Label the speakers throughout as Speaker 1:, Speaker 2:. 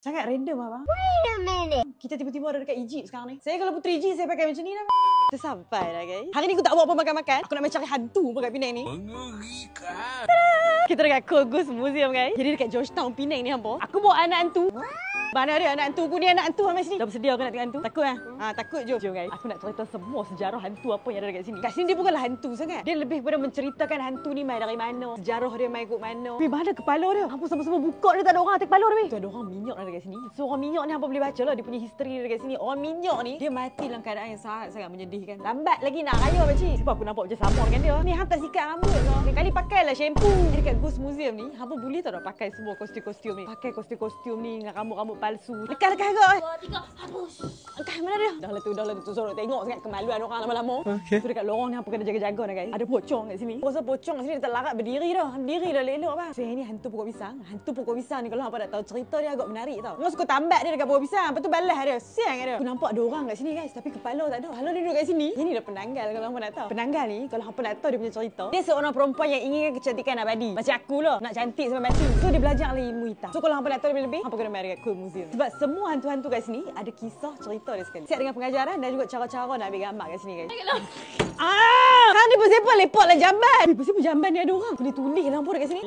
Speaker 1: Sangat random abang. Kita tiba-tiba ada dekat Egypt sekarang ni. Saya kalau puteri Egypt, saya pakai macam ni lah. Kita sampai lah guys. Hari ni aku tak buat apa makan-makan. Aku nak main cari hantu pun kat Penang ni. Mengerikan. Kita dekat Cool Goose Museum guys. Jadi dekat Georgetown Penang ni hampa. Aku bawa anak hantu. Mana dia anak hantu aku ni, anak hantu sampai sini. Dah bersedia ke nak tengok hantu? Takut kan? Takut je. Jom guys. Aku nak cerita semua sejarah hantu apa yang ada dekat sini. Kat sini dia bukanlah hantu sangat. Dia lebih kepada menceritakan hantu ni mai dari mana. Sejarah dia mai ikut mana. Tapi mana kepala dia? Hampa semua buka dia tak ada orang atas kepala dia. Tu ada orang minyak lah dekat sini. So orang minyak ni hampa boleh baca lah dia punya history dia dekat sini. Orang minyak ni dia mati dalam keadaan yang sangat menyedihkan. Lambat lagi nak raya pakcik. Sebab aku nampak macam sama dengan dia. Ni hang tak sikat rambut ke? Kali pakailah shampoo. Dekat Ghost Museum ni hampa boleh tak pakai semua kostum-kostum ni. Pakai kostum-kostum ni dengan rambut-rambut palsu. Lekas agak.
Speaker 2: 2, 3, hapus.
Speaker 1: Angkat mana dia? Dah lah tu sorok tengok sangat kemaluan orang lama-lama. Okay. Tu dekat lorong ni apa kena jaga-jaga nak guys. Ada pocong kat sini. Rasa pocong kat sini dia tak larat berdiri dah. Berdiri dah elok bang. So ni hantu pokok pisang. Hantu pokok pisang ni kalau hangpa tak tahu cerita dia agak menarik tau. Orang suka tambat dia dekat pokok pisang. Lepas tu balas dia. Siang dia. Aku nampak ada orang kat sini guys tapi kepala tak ada. Kalau dia duduk kat sini, ini dah penanggal kalau hangpa nak tahu. Penanggal ni kalau hangpa nak tahu dia punya cerita. Dia seorang perempuan yang inginkan kecantikan abadi. Macam aku lah. Nak cantik sampai mati. So dia belajar ilmu hitam. So kalau hangpa nak tahu lebih-lebih, hangpa kena mari dekat Cool Museum. Sebab semua hantu-hantu kat sini ada kisah cerita dia sekali. Siap dengan pengajaran dan juga cara-cara nak ambil gambar kat sini guys. Kan dia bersepah lepot lah jamban. Bersepah jamban ni ada orang. Boleh tulis lampu dekat sini.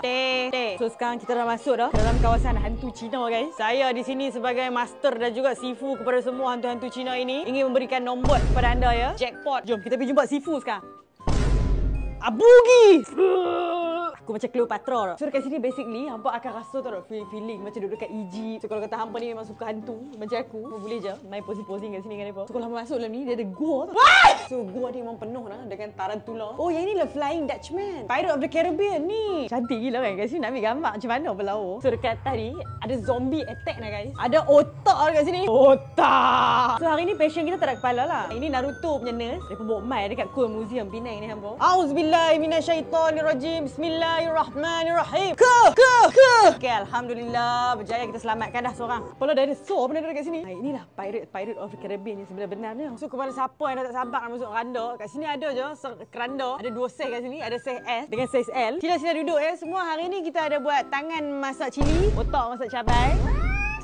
Speaker 1: Te. So sekarang kita dah masuk dah dalam kawasan hantu Cina guys. Saya di sini sebagai master dan juga sifu kepada semua hantu-hantu Cina ini. Ingin memberikan nombor kepada anda ya. Jackpot. Jom kita pergi jumpa sifu sekarang. Abugi. Aku macam Cleopatra dah. So dekat sini basically hampa akan rasa tau feeling macam duduk dekat Egypt. So kalau kata hampa ni memang suka hantu macam aku, boleh je main posing-posing kat sini dengan depa. So kalau hampa masuk dalam ni dia ada gua tau. So gua ni memang penuh lah dengan tarantula. Oh yang ni lah Flying Dutchman, Pirate of the Caribbean ni. Cantik gila kan kat sini nak ambil gambar macam mana berlalu. So dekat atas ni ada zombie attack lah guys. Ada otak dekat sini. Otak. So hari ni passion kita tak ada kepala lah. Ini Naruto punya nurse. Dia pun bawa mai dekat Cool Museum Penang ni hampa. Auzubillahi minasyaitonirrajim. Bismillahirrahmanirrahim. Okay, alhamdulillah berjaya kita selamatkan dah seorang. Kepala dinosaur pun ada dekat sini. Inilah Pirate of the Caribbean yang sebenar-benarnya. So kepada siapa yang dah tak sabar nak masuk keranda, kat sini ada je keranda. Ada 2 saiz kat sini, ada saiz S dengan saiz L. Sila duduk ya. Semua hari ni kita ada buat tangan masak cili, otak masak cabai.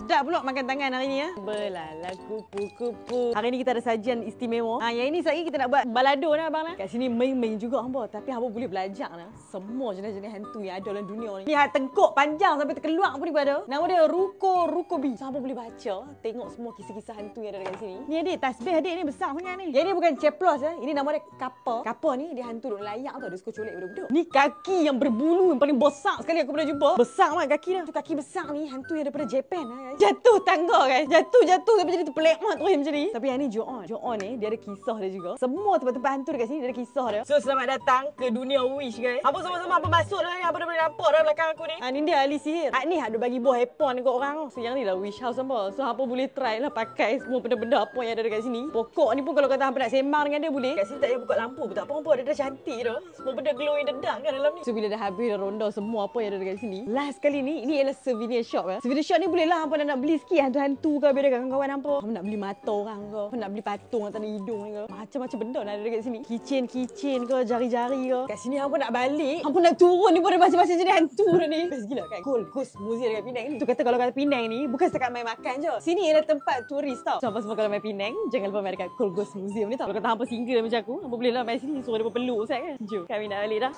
Speaker 1: Sedap pula makan tangan hari ni ya. Belala kupu-kupu. Hari ni kita ada sajian istimewa. Yang ini sekali kita nak buat balado lah abang lah. Kat sini main-main juga hampa. Tapi hampa boleh belajar lah semua jenis-jenis hantu yang ada dalam dunia ni. Ni tengkuk panjang sampai terkeluar pun ada. Nama dia Ruko-Rukobi. So hampa boleh baca, tengok semua kisah-kisah hantu yang ada dekat sini. Ni adik, tasbih adik ni besar sangat ni. Yang ni bukan ceplos ya. Ini nama dia Kappa. Kappa ni dia hantu duk layak tau. Dia suka colek budak-budak. Ni kaki yang berbulu yang paling besar sekali aku pernah jumpa. Besar banget kaki dia. Tu kaki besar ni hantu yang daripada Japan lah. Jatuh tangga guys. Jatuh tapi jadi terpelek terus macam ni. Tapi yang ni Joon. Joon ni dia ada kisah dia juga. Semua tempat-tempat hantu dekat sini dia ada kisah dia. So selamat datang ke dunia Wish guys. Apa sama-sama apa masuk dah ni. Apa dah boleh nampak dah belakang aku ni. Ni dia ahli sihir. Ni ada bagi buah hepon dekat orang. So yang ni lah Wish House hampa. So hampa boleh try lah pakai semua benda-benda apa yang ada dekat sini. Pokok ni pun kalau kata hampa nak sembang dengan dia boleh. Kat sini tak payah buka lampu pun tak apa-apa. Dia dah cantik dah. Semua benda glow in the dark kan dalam ni. So bila dah habis dah ronda semua apa yang ada dekat sini. Last kali ni ini ialah souvenir shop ya. Souvenir shop ni boleh lah hampa nak beli sikit hantu-hantu ke biar kawan-kawan hampa. Hampa nak beli mata orang ke. Hampa nak beli patung atas hidung ni ke. Macam-macam benda nak ada dekat sini. Keychain ke, jari-jari ke. Kat sini hampa nak balik. Hampa nak turun ni pun ada macam-macam jenis hantu dah ni. Best gila kan. Cool Ghost Museum dekat Penang ni. Tu kata kalau kata Penang ni bukan setakat main makan je. Sini ialah tempat turis tau. So hampa semua kalau main Penang jangan lupa main dekat Cool Ghost Museum ni tau. Kalau kata hampa single macam aku, hampa boleh lah main sini suruh dia peluk Ustaz kan. Jom kami nak balik dah.